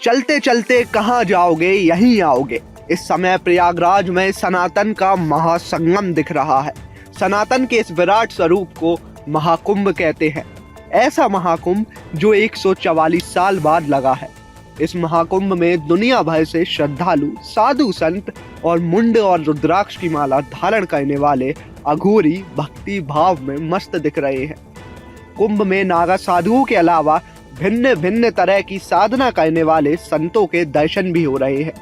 चलते चलते कहाँ जाओगे, यहीं आओगे। इस समय प्रयागराज में सनातन का महासंगम दिख रहा है। सनातन के इस विराट स्वरूप को महाकुंभ कहते हैं। ऐसा महाकुंभ जो 144 साल बाद लगा है। इस महाकुंभ में दुनिया भर से श्रद्धालु, साधु संत और मुंड और रुद्राक्ष की माला धारण करने वाले अघोरी भक्ति भाव में मस्त दिख रहे हैं। कुंभ में नागा साधुओं के अलावा भिन्न भिन्न तरह की साधना करने वाले संतों के दर्शन भी हो रहे हैं।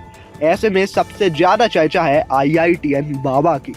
ऐसे में सबसे ज्यादा चर्चा है IITN बाबा की।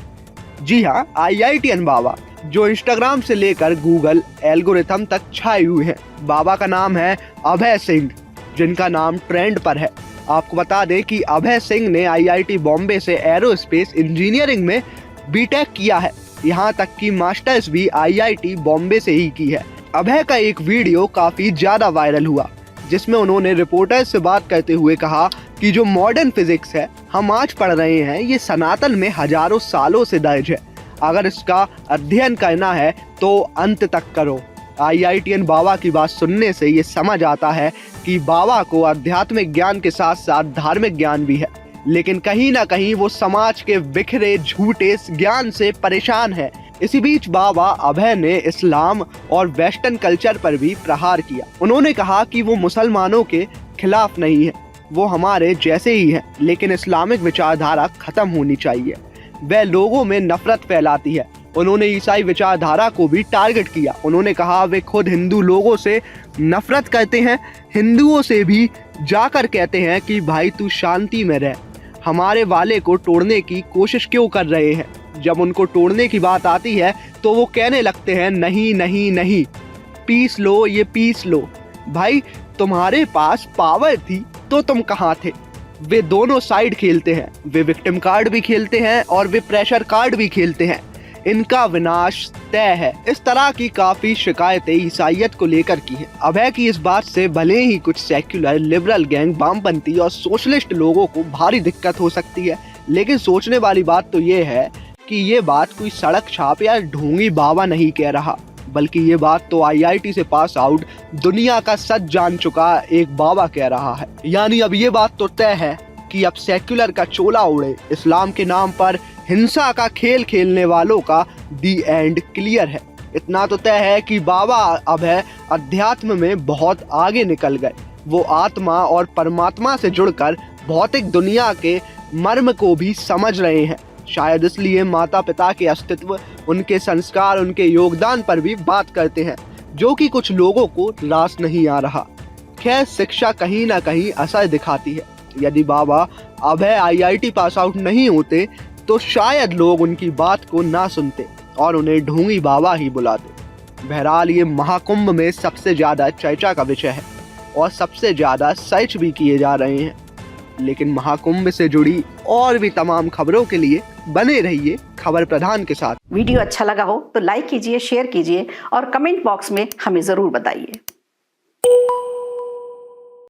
जी हाँ, IITN बाबा जो इंस्टाग्राम से लेकर गूगल एल्गोरिथम तक छाए हुए हैं। बाबा का नाम है अभय सिंह, जिनका नाम ट्रेंड पर है। आपको बता दें कि अभय सिंह ने IIT बॉम्बे से एरोस्पेस इंजीनियरिंग में बीटेक किया है। यहाँ तक कि मास्टर्स भी IIT बॉम्बे से ही की है। अभय का एक वीडियो काफी ज्यादा वायरल हुआ, जिसमें उन्होंने रिपोर्टर्स से बात करते हुए कहा कि जो मॉडर्न फिजिक्स है हम आज पढ़ रहे हैं, ये सनातन में हजारों सालों से दर्ज है। अगर इसका अध्ययन करना है तो अंत तक करो। IITN बाबा की बात सुनने से ये समझ आता है कि बाबा को आध्यात्मिक ज्ञान के साथ साथ धार्मिक ज्ञान भी है, लेकिन कहीं ना कहीं वो समाज के बिखरे झूठे ज्ञान से परेशान है। इसी बीच बाबा अभय ने इस्लाम और वेस्टर्न कल्चर पर भी प्रहार किया। उन्होंने कहा कि वो मुसलमानों के खिलाफ नहीं है, वो हमारे जैसे ही हैं, लेकिन इस्लामिक विचारधारा खत्म होनी चाहिए। वह लोगों में नफरत फैलाती है। उन्होंने ईसाई विचारधारा को भी टारगेट किया। उन्होंने कहा वे खुद हिंदू लोगों से नफरत करते हैं, हिंदुओं से भी जाकर कहते हैं कि भाई तू शांति में रह, हमारे वाले को तोड़ने की कोशिश क्यों कर रहे हैं। जब उनको तोड़ने की बात आती है तो वो कहने लगते हैं नहीं नहीं नहीं, पीस लो, ये पीस लो। भाई तुम्हारे पास पावर थी तो तुम कहाँ थे। वे दोनों साइड खेलते हैं, वे विक्टिम कार्ड भी खेलते हैं और वे प्रेशर कार्ड भी खेलते हैं। इनका विनाश तय है। इस तरह की काफी शिकायतें ईसाइयत को लेकर की हैं। अभय की इस बात से भले ही कुछ सेक्युलर, लिबरल गैंग, वामपंथी और सोशलिस्ट लोगों को भारी दिक्कत हो सकती है, लेकिन सोचने वाली बात तो ये है कि ये बात कोई सड़क छाप या ढोंगी बाबा नहीं कह रहा, बल्कि ये बात तो IIT से पास आउट दुनिया का सच जान चुका एक बाबा कह रहा है। यानी अब ये बात तो तय है कि अब सेक्युलर का चोला उड़े, इस्लाम के नाम पर हिंसा का खेल खेलने वालों का दी एंड क्लियर है। इतना तो तय है कि बाबा अभय अध्यात्म में बहुत आगे निकल गए। वो आत्मा और परमात्मा से जुड़कर भौतिक दुनिया के मर्म को भी समझ रहे हैं। शायद इसलिए माता पिता के अस्तित्व, उनके संस्कार, उनके योगदान पर भी बात करते हैं, जो कि कुछ लोगों को रास नहीं आ रहा। खैर, शिक्षा कहीं ना कहीं असर दिखाती है। यदि बाबा अभय IIT पास आउट नहीं होते तो शायद लोग उनकी बात को ना सुनते और उन्हें ढोंगी बाबा ही बुलाते। बहरहाल ये महाकुंभ में सबसे ज्यादा चर्चा का विषय है और सबसे ज्यादा सर्च भी किए जा रहे हैं। लेकिन महाकुंभ से जुड़ी और भी तमाम खबरों के लिए बने रहिए खबर प्रधान के साथ। वीडियो अच्छा लगा हो तो लाइक कीजिए, शेयर कीजिए और कमेंट बॉक्स में हमें जरूर बताइए।